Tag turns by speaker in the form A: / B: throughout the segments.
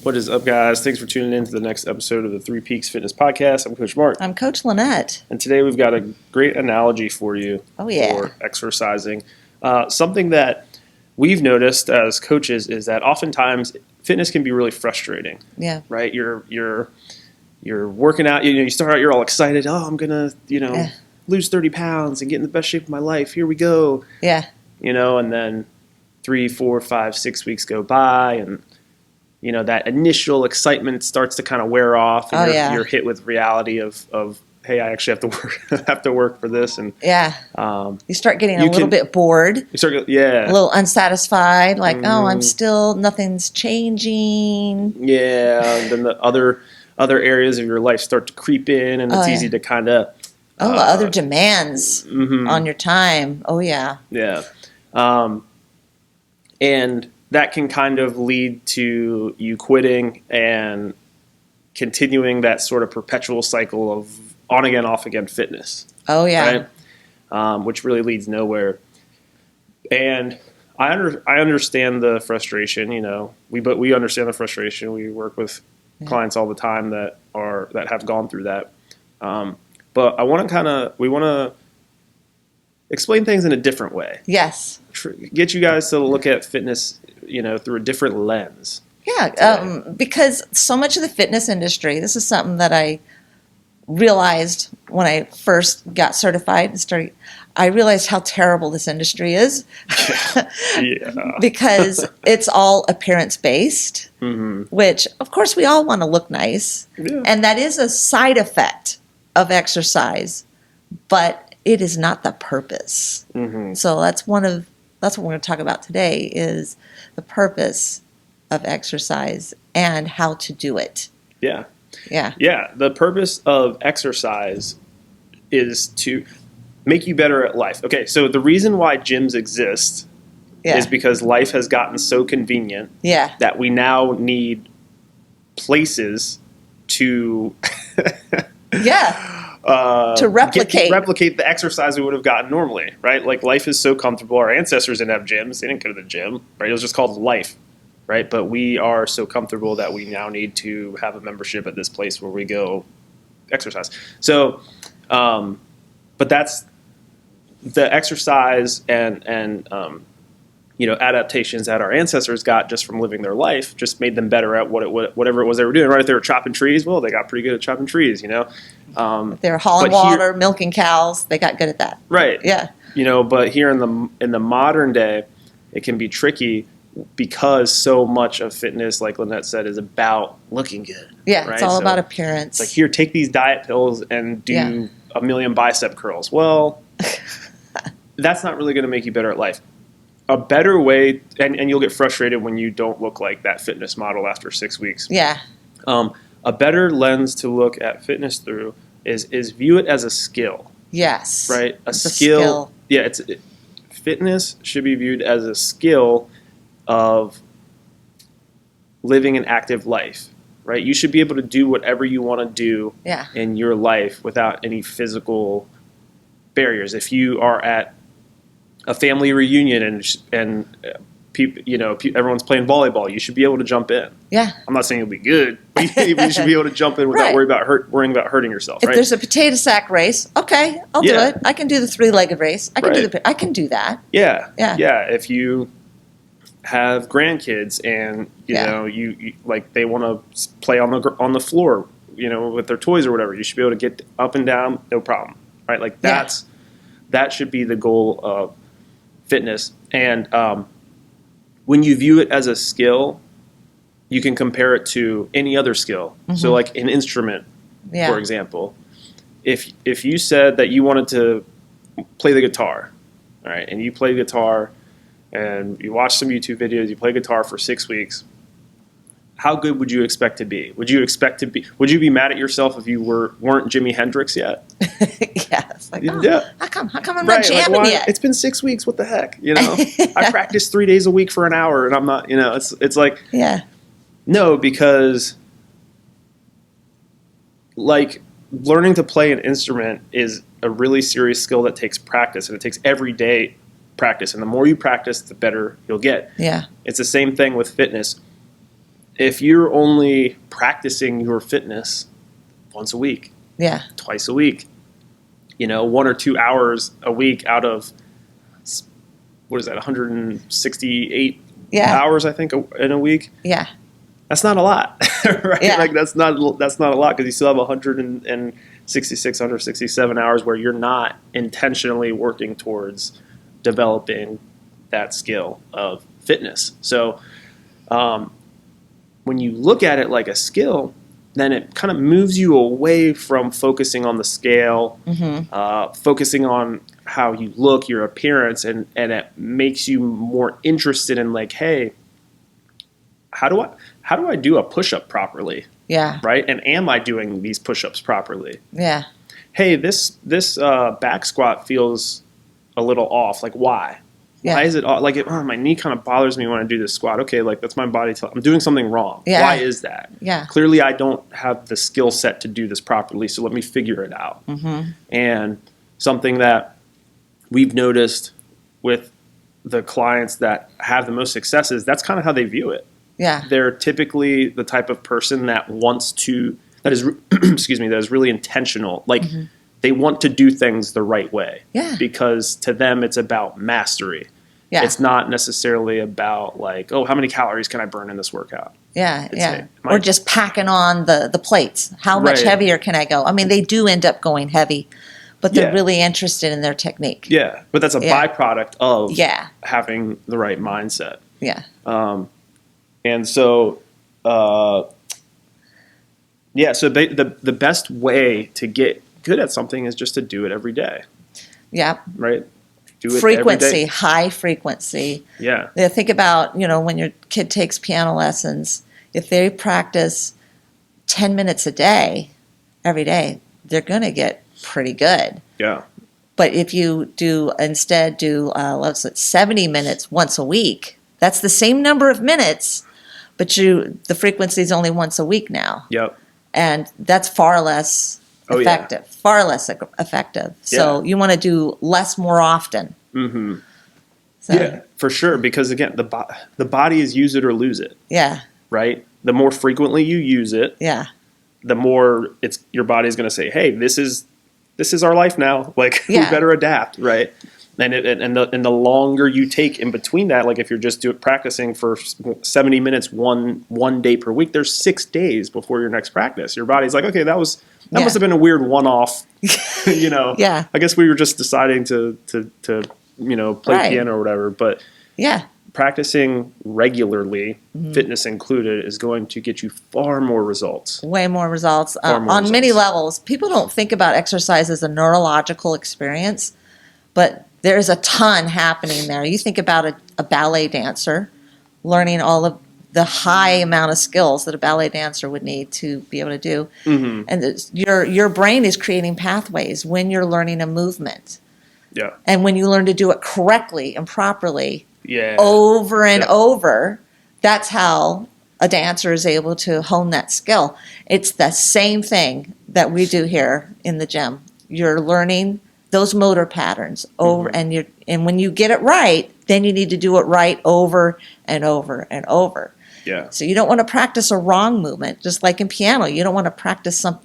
A: What is up, guys? Thanks for tuning in to the next episode of the Three Peaks Fitness Podcast. I'm Coach Mark.
B: I'm Coach Lynette.
A: And today we've got a great analogy for you for exercising. Something that we've noticed as coaches is that oftentimes fitness can be really frustrating.
B: Yeah.
A: Right? You're working out, you start out, you're all excited. Oh, I'm going to, lose 30 pounds and get in the best shape of my life. Here we go.
B: Yeah.
A: And then 3, 4, 5, 6 weeks go by and that initial excitement starts to kind of wear off, and you're hit with reality of hey, I actually have to work for this, and
B: you start getting a little bit bored.
A: You start, a
B: little unsatisfied, like I'm still nothing's changing.
A: Yeah, and then the other areas of your life start to creep in, and it's easy to kind of
B: other demands on your time. Oh yeah,
A: and that can kind of lead to you quitting and continuing that sort of perpetual cycle of on again, off again fitness.
B: Oh yeah,
A: right? Which really leads nowhere. And I understand the frustration. We understand the frustration. We work with clients all the time that have gone through that. But we want to explain things in a different way.
B: Yes.
A: Get you guys to look at fitness, through a different lens.
B: Yeah, because so much of the fitness industry, this is something that I realized when I first got certified and started. I realized how terrible this industry is because it's all appearance based, which of course we all want to look nice, and that is a side effect of exercise, but it is not the purpose. So that's what we're going to talk about today is the purpose of exercise and how to do it.
A: Yeah. The purpose of exercise is to make you better at life. Okay, so the reason why gyms exist is because life has gotten so convenient that we now need places to
B: to replicate
A: the exercise we would have gotten normally, right? Like life is so comfortable. Our ancestors didn't have gyms; they didn't go to the gym, right? It was just called life, right? But we are so comfortable that we now need to have a membership at this place where we go exercise. So, but that's the exercise and adaptations that our ancestors got just from living their life just made them better at whatever it was they were doing. Right? If they were chopping trees, well, they got pretty good at chopping trees.
B: If they were hauling water, milking cows, they got good at that.
A: Right.
B: Yeah.
A: But here in the modern day, it can be tricky because so much of fitness, like Lynette said, is about looking good.
B: Yeah,
A: right?
B: It's all about appearance.
A: It's like, here, take these diet pills and do 1,000,000 bicep curls. Well, that's not really going to make you better at life. A better way, and you'll get frustrated when you don't look like that fitness model after 6 weeks.
B: Yeah.
A: A better lens to look at fitness through is view it as a skill.
B: Yes.
A: Right? A skill. Yeah, fitness should be viewed as a skill of living an active life, right? You should be able to do whatever you want to do in your life without any physical barriers. If you are at a family reunion and people, everyone's playing volleyball, you should be able to jump in.
B: Yeah.
A: I'm not saying you'll be good, but you should be able to jump in without worrying about hurting yourself.
B: If there's a potato sack race, okay, I'll do it. I can do the 3-legged race. I can do that.
A: Yeah. If you have grandkids and you like they want to play on the floor, with their toys or whatever, you should be able to get up and down, no problem, right? Like that should be the goal of fitness. And when you view it as a skill, you can compare it to any other skill. So like an instrument, for example, if you said that you wanted to play the guitar, all right, and you play guitar and you watch some YouTube videos, you play guitar for 6 weeks, how good would you expect to be? Would you be mad at yourself if you weren't Jimi Hendrix yet?
B: It's like, how come I'm not jamming yet?
A: It's been 6 weeks. What the heck? I practice 3 days a week for an hour, and I'm not. It's like no, because like learning to play an instrument is a really serious skill that takes practice, and it takes everyday practice. And the more you practice, the better you'll get.
B: Yeah,
A: it's the same thing with fitness. if you're only practicing your fitness once a week,
B: Yeah.
A: twice a week, 1 or 2 hours a week out of, what is that, 168 hours, I think, in a week.
B: Yeah.
A: That's not a lot, right?
B: Yeah.
A: Like that's not a lot, because you still have 166, 167 hours where you're not intentionally working towards developing that skill of fitness. So when you look at it like a skill, then it kind of moves you away from focusing on the scale, focusing on how you look, your appearance, and it makes you more interested in, like, hey, how do I do a push-up properly?
B: Yeah.
A: Right? And am I doing these push-ups properly?
B: Yeah.
A: Hey, this back squat feels a little off. Like, why?
B: Yeah.
A: Why is it off? Like, my knee kind of bothers me when I do this squat. Okay, like, that's my body. I'm doing something wrong.
B: Yeah.
A: Why is that?
B: Yeah.
A: Clearly, I don't have the skill set to do this properly, so let me figure it out. And something that we've noticed with the clients that have the most successes, that's kind of how they view it.
B: Yeah.
A: They're typically the type of person that is excuse me, that is really intentional. Like, they want to do things the right way.
B: Yeah.
A: Because to them, it's about mastery.
B: Yeah.
A: It's not necessarily about, like, oh, how many calories can I burn in this workout?
B: Yeah.
A: It's
B: Yeah.
A: a-
B: Or just packing on the plates. How much
A: Right.
B: heavier can I go? I mean, they do end up going heavy, but they're
A: Yeah.
B: really interested in their technique.
A: Yeah, but that's a
B: Yeah.
A: byproduct of
B: Yeah.
A: having the right mindset.
B: Yeah.
A: And so, so the best way to get good at something is just to do it every day,
B: Yeah.
A: right? Do it
B: Frequency,
A: every day.
B: high frequency.
A: Yeah,
B: Yeah, think about, when your kid takes piano lessons, if they practice 10 minutes a day, every day, they're going to get pretty good.
A: yeah,
B: But if you instead do 70 minutes once a week, that's the same number of minutes, but the frequency is only once a week now.
A: yep,
B: And that's far less
A: Oh, yeah.
B: effective, far less effective. So you want to do less more often.
A: mm-hmm.
B: So,
A: Yeah, for sure. Because again, the body is use it or lose it,
B: Yeah.
A: right? The more frequently you use it,
B: Yeah.
A: the more your body's going to say, "Hey, this is our life now. Like,
B: Yeah.
A: we better adapt," right? And the longer you take in between that, like if you're just practicing for 70 minutes one day per week, there's 6 days before your next practice. Your body's like, okay, that
B: Yeah.
A: must have been a weird one-off.
B: Yeah.
A: I guess we were just deciding to play
B: Right.
A: piano or whatever. But
B: Yeah.
A: practicing regularly, fitness included, is going to get you far more results.
B: Way more results
A: Far more
B: on many
A: results.
B: levels. People don't think about exercise as a neurological experience, but there's a ton happening there. You think about a ballet dancer learning all of the high amount of skills that a ballet dancer would need to be able to do.
A: Mm-hmm.
B: And your brain is creating pathways when you're learning a movement.
A: Yeah.
B: And when you learn to do it correctly and properly
A: Yeah.
B: over and
A: Yeah.
B: over, that's how a dancer is able to hone that skill. It's the same thing that we do here in the gym. You're learning those motor patterns over, and when you get it right, then you need to do it right over and over and over.
A: Yeah.
B: So you don't want to practice a wrong movement, just like in piano. You don't want to practice some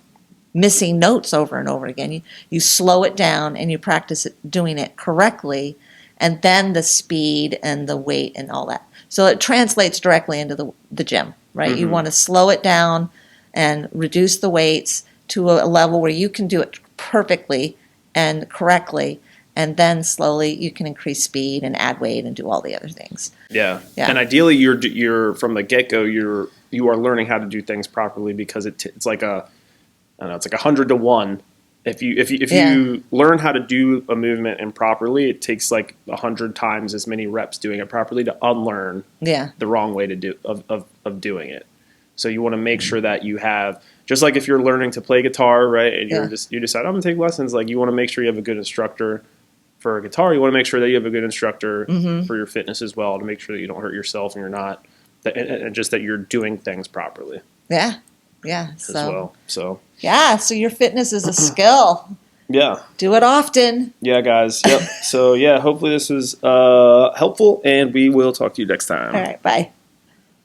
B: missing notes over and over again. You slow it down and you practice doing it correctly, and then the speed and the weight and all that. So it translates directly into the gym, right? You want to slow it down and reduce the weights to a level where you can do it perfectly and correctly, and then slowly you can increase speed and add weight and do all the other things.
A: Yeah.
B: Yeah.
A: And ideally, you're from the get-go, you are learning how to do things properly, because it's like it's like 100 to 1. If you learn how to do a movement improperly, it takes like 100 times as many reps doing it properly to unlearn
B: Yeah.
A: the wrong way to do of doing it. So you want to make sure that you have, just like if you're learning to play guitar, right? And you decide, I'm gonna take lessons. Like, you want to make sure you have a good instructor for a guitar. You want to make sure that you have a good instructor for your fitness as well, to make sure that you don't hurt yourself and you're not, and just that you're doing things properly
B: Yeah. Yeah.
A: as well. So
B: Yeah, so your fitness is a skill.
A: yeah.
B: Do it often.
A: Yeah, guys. Yep. So yeah, hopefully this was helpful, and we will talk to you next time.
B: All right, bye.